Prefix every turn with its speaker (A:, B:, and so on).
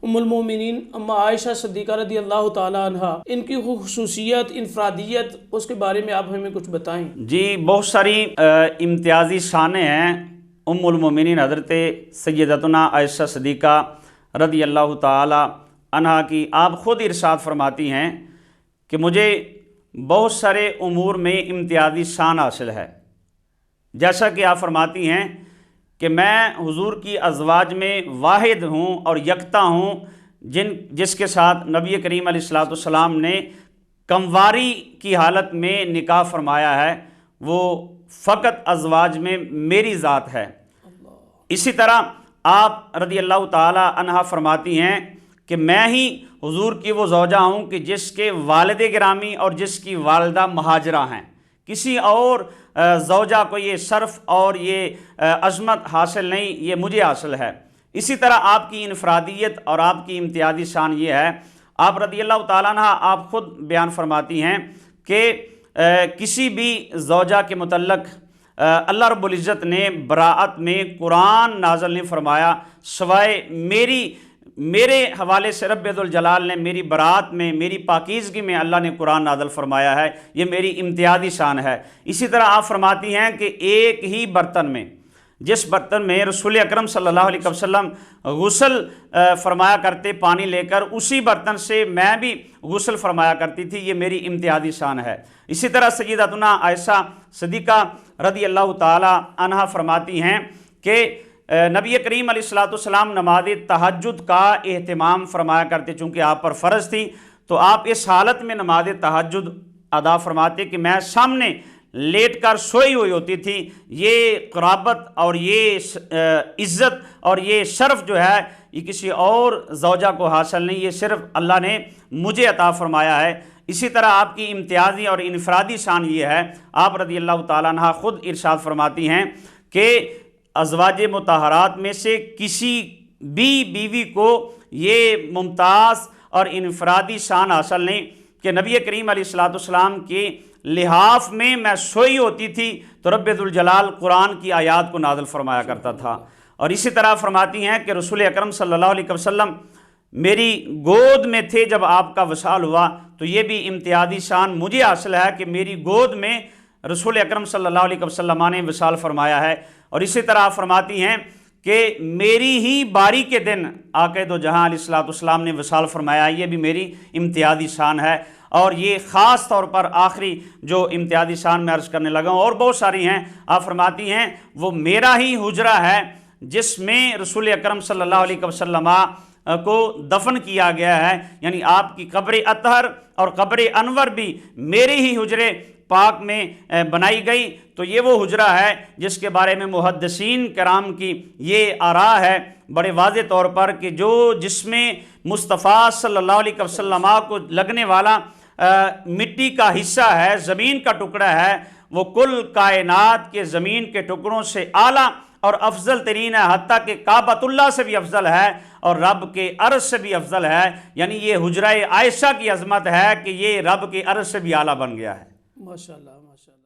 A: ام المومنین اما عائشہ صدیقہ رضی اللہ تعالیٰ عنہ، ان کی خصوصیت، انفرادیت، اس کے بارے میں آپ ہمیں کچھ بتائیں۔
B: جی بہت ساری امتیازی شانیں ہیں ام المومنین حضرت سیدتنا عائشہ صدیقہ رضی اللہ تعالی عنہا کی۔ آپ خود ارشاد فرماتی ہیں کہ مجھے بہت سارے امور میں امتیازی شان حاصل ہے، جیسا کہ آپ فرماتی ہیں کہ میں حضور کی ازواج میں واحد ہوں اور یکتا ہوں جس کے ساتھ نبی کریم علیہ الصلوۃ والسلام نے کمواری کی حالت میں نکاح فرمایا ہے، وہ فقط ازواج میں میری ذات ہے۔ اسی طرح آپ رضی اللہ تعالی عنہ فرماتی ہیں کہ میں ہی حضور کی وہ زوجہ ہوں کہ جس کے والد گرامی اور جس کی والدہ مہاجرہ ہیں، کسی اور زوجہ کو یہ شرف اور یہ عظمت حاصل نہیں، یہ مجھے حاصل ہے۔ اسی طرح آپ کی انفرادیت اور آپ کی امتیازی شان یہ ہے، آپ رضی اللہ تعالیٰ عنہ آپ خود بیان فرماتی ہیں کہ کسی بھی زوجہ کے متعلق اللہ رب العزت نے براءت میں قرآن نازل نہیں فرمایا سوائے میرے حوالے سے رب ذوالجلال نے میری براءت میں، میری پاکیزگی میں اللہ نے قرآن نازل فرمایا ہے، یہ میری امتیازی شان ہے۔ اسی طرح آپ فرماتی ہیں کہ ایک ہی برتن میں، جس برتن میں رسول اکرم صلی اللہ علیہ وسلم غسل فرمایا کرتے پانی لے کر، اسی برتن سے میں بھی غسل فرمایا کرتی تھی، یہ میری امتیازی شان ہے۔ اسی طرح سیدتنا عائشہ صدیقہ رضی اللہ تعالی عنہ فرماتی ہیں کہ نبی کریم علیہ الصلوۃ والسلام نماز تہجد کا اہتمام فرمایا کرتے، چونکہ آپ پر فرض تھی، تو آپ اس حالت میں نماز تہجد ادا فرماتے کہ میں سامنے لیٹ کر سوئی ہوئی ہوتی تھی۔ یہ قرابت اور یہ عزت اور یہ شرف جو ہے یہ کسی اور زوجہ کو حاصل نہیں، یہ صرف اللہ نے مجھے عطا فرمایا ہے۔ اسی طرح آپ کی امتیازی اور انفرادی شان یہ ہے، آپ رضی اللہ تعالیٰ عنہ خود ارشاد فرماتی ہیں کہ ازواج مطہرات میں سے کسی بھی بیوی کو یہ ممتاز اور انفرادی شان حاصل نہیں کہ نبی کریم علیہ الصلوۃ والسلام کے لحاف میں میں سوئی ہوتی تھی تو رب ذوالجلال قرآن کی آیات کو نازل فرمایا کرتا تھا۔ اور اسی طرح فرماتی ہیں کہ رسول اکرم صلی اللہ علیہ وسلم میری گود میں تھے جب آپ کا وصال ہوا، تو یہ بھی امتیازی شان مجھے حاصل ہے کہ میری گود میں رسول اکرم صلی اللہ علیہ وسلم نے وصال فرمایا ہے۔ اور اسی طرح آپ فرماتی ہیں کہ میری ہی باری کے دن آقا دو جہاں علیہ الصلوۃ والسلام نے وصال فرمایا، یہ بھی میری امتیازی شان ہے۔ اور یہ خاص طور پر آخری جو امتیازی شان میں عرض کرنے لگا ہوں، اور بہت ساری ہیں، آپ فرماتی ہیں وہ میرا ہی حجرہ ہے جس میں رسول اکرم صلی اللہ علیہ وسلم کو دفن کیا گیا ہے، یعنی آپ کی قبر اطہر اور قبر انور بھی میرے ہی حجرے پاک میں بنائی گئی۔ تو یہ وہ حجرہ ہے جس کے بارے میں محدثین کرام کی یہ آراء ہے بڑے واضح طور پر کہ جس میں مصطفیٰ صلی اللہ علیہ وسلم کو لگنے والا مٹی کا حصہ ہے، زمین کا ٹکڑا ہے، وہ کل کائنات کے زمین کے ٹکڑوں سے اعلیٰ اور افضل ترین ہے، حتیٰ کہ کعبۃ اللہ سے بھی افضل ہے اور رب کے عرش سے بھی افضل ہے۔ یعنی یہ حجرہ عائشہ کی عظمت ہے کہ یہ رب کے عرش سے بھی اعلیٰ بن گیا ہے۔
A: ماشاءاللہ ماشاءاللہ۔